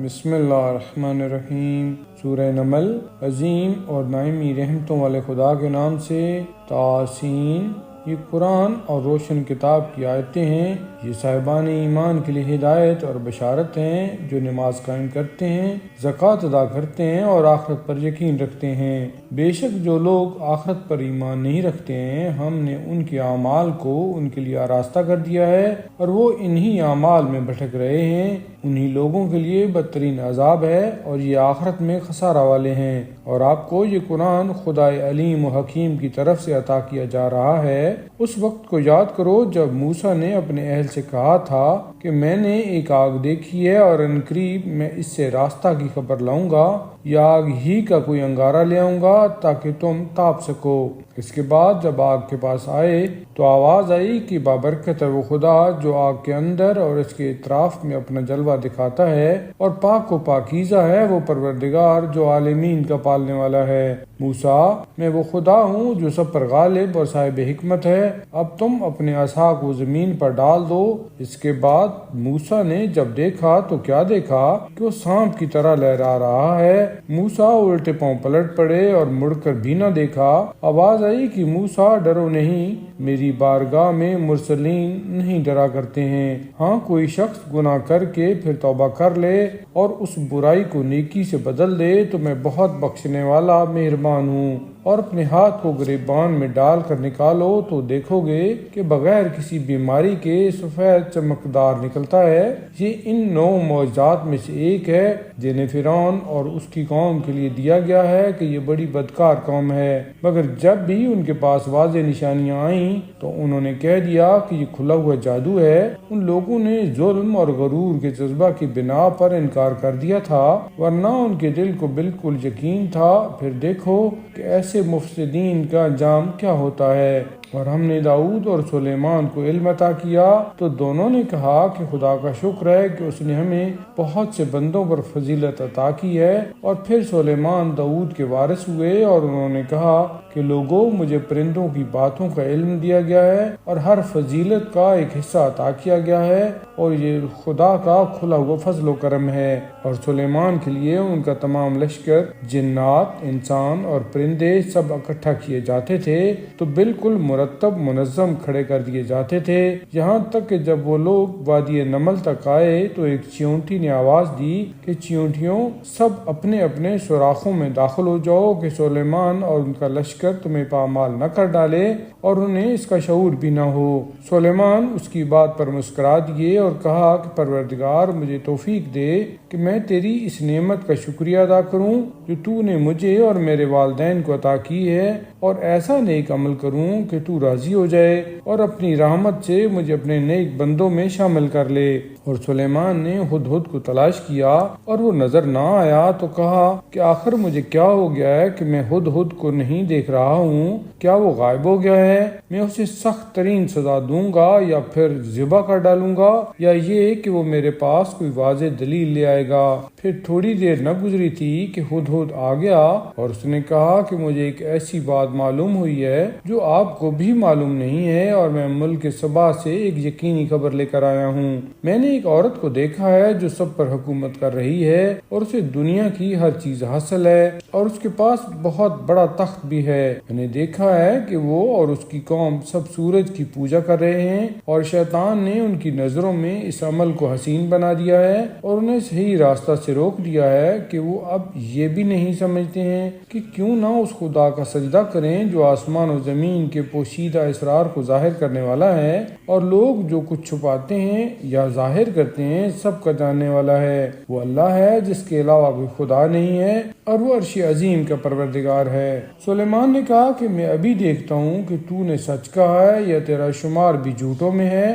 بسم اللہ الرحمن الرحیم۔ سورہ نمل۔ عظیم اور دائمی رحمتوں والے خدا کے نام سے۔ تاسین۔ یہ قرآن اور روشن کتاب کی آیتیں ہیں۔ یہ صاحبان ایمان کے لیے ہدایت اور بشارت ہیں جو نماز قائم کرتے ہیں، زکوٰۃ ادا کرتے ہیں اور آخرت پر یقین رکھتے ہیں۔ بے شک جو لوگ آخرت پر ایمان نہیں رکھتے ہیں، ہم نے ان کے اعمال کو ان کے لیے آراستہ کر دیا ہے اور وہ انہی اعمال میں بھٹک رہے ہیں۔ انہی لوگوں کے لیے بدترین عذاب ہے اور یہ آخرت میں خسارہ والے ہیں۔ اور آپ کو یہ قرآن خدائے علیم و حکیم کی طرف سے عطا کیا جا رہا ہے۔ اس وقت کو یاد کرو جب موسیٰ نے اپنے اہل سے کہا تھا کہ میں نے ایک آگ دیکھی ہے اور عنقریب میں اس سے راستہ کی خبر لاؤں گا یا آگ ہی کا کوئی انگارہ لے آؤں گا تاکہ تم تاپ سکو۔ اس کے بعد جب آگ کے پاس آئے تو آواز آئی کہ بابرکت ہے وہ خدا جو آگ کے اندر اور اس کے اطراف میں اپنا جلوہ دکھاتا ہے، اور پاک و پاکیزہ ہے وہ پروردگار جو عالمین کا پالنے والا ہے۔ موسیٰ، میں وہ خدا ہوں جو سب پر غالب اور صاحب حکمت ہے، اب تم اپنے عصا کو زمین پر ڈال دو۔ اس کے بعد موسیٰ نے جب دیکھا تو کیا دیکھا کہ وہ سانپ کی طرح لہرا رہا ہے۔ موسیٰ الٹے پاؤں پلٹ پڑے اور مڑ کر بھی نہ دیکھا۔ آواز آئی کہ موسیٰ ڈرو نہیں، میری بارگاہ میں مرسلین نہیں ڈرا کرتے ہیں۔ ہاں کوئی شخص گناہ کر کے پھر توبہ کر لے اور اس برائی کو نیکی سے بدل دے تو میں بہت بخشنے والا مہربان ہوں۔ اور اپنے ہاتھ کو گریبان میں ڈال کر نکالو تو دیکھو گے کہ بغیر کسی بیماری کے سفید چمکدار نکلتا ہے۔ یہ ان 9 معجزات میں سے ایک ہے جنہیں فرعون اور اس کی قوم کے لیے دیا گیا ہے کہ یہ بڑی بدکار قوم ہے، مگر جب بھی ان کے پاس واضح نشانیاں آئیں تو انہوں نے کہہ دیا کہ یہ کھلا ہوا جادو ہے۔ ان لوگوں نے ظلم اور غرور کے جذبہ کی بنا پر انکار کر دیا تھا، ورنہ ان کے دل کو بالکل یقین تھا۔ پھر دیکھو کہ ایسے مفسدین کا انجام کیا ہوتا ہے۔ اور ہم نے داؤد اور سلیمان کو علم عطا کیا تو دونوں نے کہا کہ خدا کا شکر ہے کہ اس نے ہمیں بہت سے بندوں پر فضیلت عطا کی ہے۔ اور پھر سلیمان داؤد کے وارث ہوئے اور انہوں نے کہا کہ لوگوں، مجھے پرندوں کی باتوں کا علم دیا گیا ہے اور ہر فضیلت کا ایک حصہ عطا کیا گیا ہے، اور یہ خدا کا کھلا ہوا فضل و کرم ہے۔ اور سلیمان کے لیے ان کا تمام لشکر، جنات، انسان اور پرندے سب اکٹھا کیے جاتے تھے تو بالکل مرتب منظم کھڑے کر دیے جاتے تھے، یہاں تک کہ جب وہ لوگ وادی نمل تک آئے تو ایک چیونٹی نے آواز دی کہ چیونٹیوں سب اپنے اپنے سوراخوں میں داخل ہو جاؤ کہ سلیمان اور ان کا لشکر تمہیں پامال نہ کر ڈالے اور انہیں اس کا شعور بھی نہ ہو۔ سلیمان اس کی بات پر مسکرا دیے اور کہا کہ پروردگار مجھے توفیق دے کہ میں تیری اس نعمت کا شکریہ ادا کروں جو تو نے مجھے اور میرے والدین کو عطا کی ہے، اور ایسا نیک عمل کروں کہ تو راضی ہو جائے اور اپنی رحمت سے مجھے اپنے نیک بندوں میں شامل کر لے۔ اور سلیمان نے ہدہد کو تلاش کیا اور وہ نظر نہ آیا تو کہا کہ آخر مجھے کیا ہو گیا ہے کہ میں ہدہد کو نہیں دیکھ رہا ہوں؟ کیا وہ غائب ہو گیا ہے؟ میں اسے سخت ترین سزا دوں گا یا پھر ذبح کر ڈالوں گا، یا یہ کہ وہ میرے پاس کوئی واضح دلیل لے آئے گا۔ پھر تھوڑی دیر نہ گزری تھی کہ ہدہد آ گیا اور اس نے کہا کہ مجھے ایک ایسی بات معلوم ہوئی ہے جو آپ کو بھی معلوم نہیں ہے، اور میں ملک سبا سے ایک یقینی خبر لے کر آیا ہوں۔ میں نے ایک عورت کو دیکھا ہے جو سب پر حکومت کر رہی ہے اور اسے دنیا کی ہر چیز حاصل ہے، اور اس کے پاس بہت بڑا تخت بھی ہے۔ میں نے دیکھا ہے کہ وہ اور اس کی قوم سب سورج کی پوجا کر رہے ہیں، اور شیطان نے ان کی نظروں میں اس عمل کو حسین بنا دیا ہے اور انہیں صحیح راستہ سے روک دیا ہے کہ وہ اب یہ بھی نہیں سمجھتے ہیں کہ کیوں نہ اس خدا کا سجدہ کریں جو آسمان و زمین کے پوشیدہ اسرار کو ظاہر کرنے والا ہے، اور لوگ جو کچھ چھپاتے ہیں یا ظاہر کرتے ہیں سب کا جاننے والا ہے۔ وہ اللہ ہے جس کے علاوہ کوئی خدا نہیں ہے، اور وہ عرش عظیم کا پروردگار ہے۔ سلیمان نے کہا کہ میں ابھی دیکھتا ہوں کہ تو نے سچ کہا ہے یا تیرا شمار بھی جھوٹوں میں ہے۔